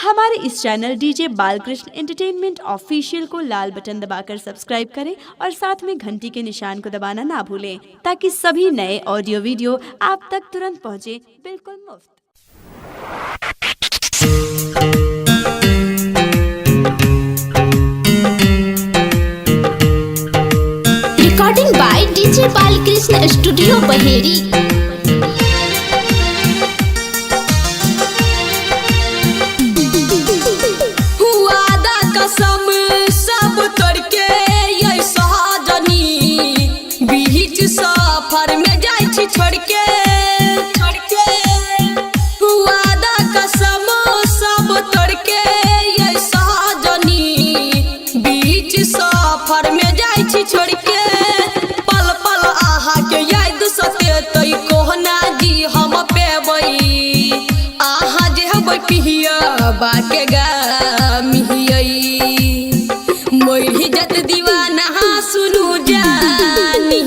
हमारे इस channel DJ Balkrishna entertainment official को लाल बटन दबाकर सब्सक्राइब करें और साथ में घंटी के निशान को दबाना ना भूलें ताकि सभी नए ऑडियो वीडियो आप तक तुरंत पहुंचे, बिल्कुल मुफ्त। Recording by DJ Balkrishna studio Baheri. सफर में जाई छी छोड़ के वादा कसम सब तोड़ के ये सजनी बीच सफर में जाई छी छोड़ के पल पल आहा के याद सते तई कोहना जी हम पेबई आहा जे हबै पिहिया बाके गा मिहियई मोर जत दीवाना सुनु जानी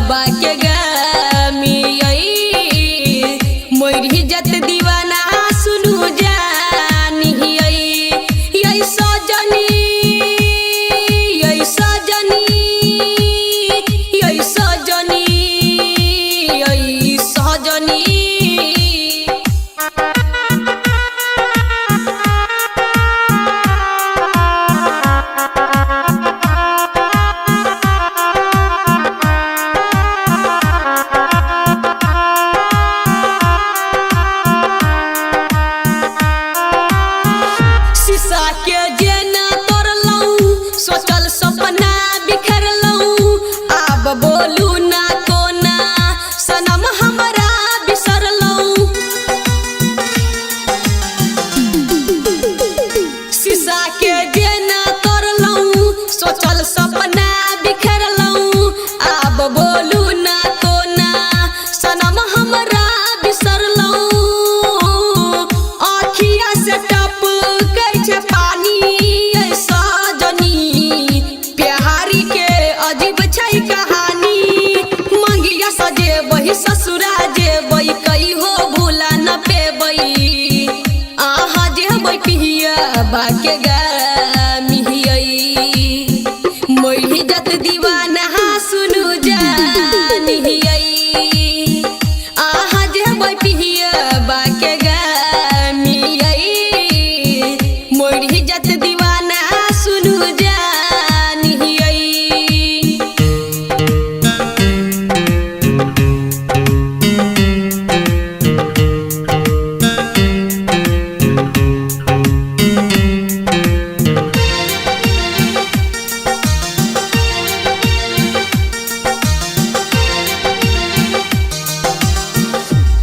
बाके गामी मोर जत दीवाना सुनु जानी यही सजनी यही सजनी यही सजनी यही सजनी के जेना तोड़लऊ सोचल सपना बिखरलऊ अब बोलू ना कोना सनम हमरा बिसरलऊ शीशा के जेना तोड़लऊ सोचल सपना बिखरलऊ अब बोलू ना कोना सनम हमरा बिसरलऊ आँखिया से टप छै पानी सजनी प्यारी के अजीब छै कहानी मंगिया सजे बही ससुरा जेबई कई हो भूला न पेबई आहा जेबई पिहिया बाके गा मिहियई मोर जत दीवाना सुनु जानी आहा जेबई पिहिया बाके गा मोर जत दीवाना सुनु जानी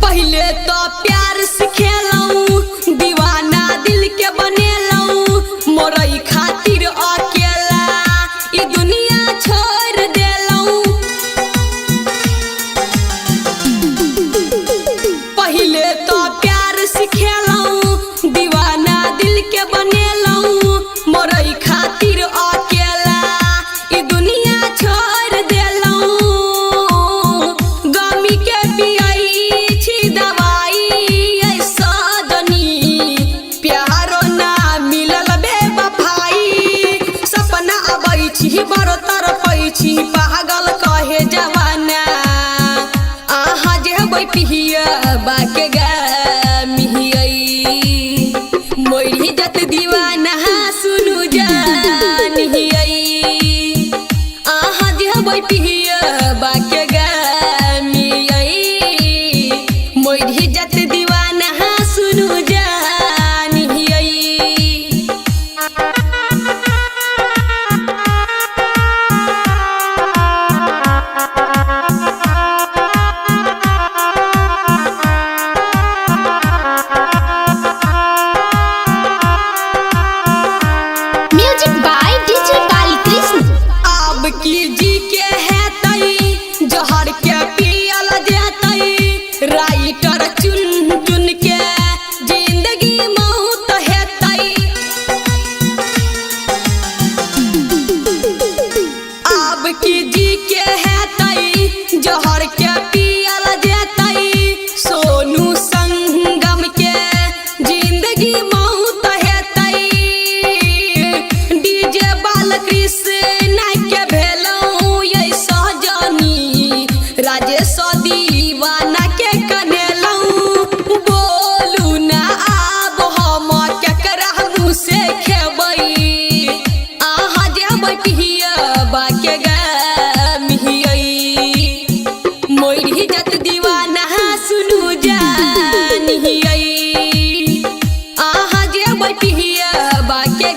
पहले तो प्यार सिखेलऊ दीवाना दिल के बनेलऊ मोरई खातिर अकेला ई दुनिया छोड़ देलऊ पहले तो प्यार सिखेलऊ दीवाना दिल के बनेलऊ मोरई खातिर अकेला ई दुनिया छोड़ देलऊ गमी के पियई छी दवाई सजनी प्यारो ना मिलल बेवफाई सपना अबै छी बड़ो तरफै छी पागल कहे जवाना आहा जेबै पिहिया बाके गा मिहियई मोर जत दीवाना सुनु जानी आहा जेबै पिहिया बाके गा मोर जत दीवाना सुनु जानी म्यूजिक बाय डीजे बालकृष्ण। अब की जी के है तई जोहर के पियल जेतई राइटर चुन राजे सो दीवाना के कनेलऊ बोलू ना आब हम केकरा मुँह से खेबई आहा जे बटिया बाके गमिहियई मोरी जत दीवाना सुनू जानिहियई आहा जे बटिया बाके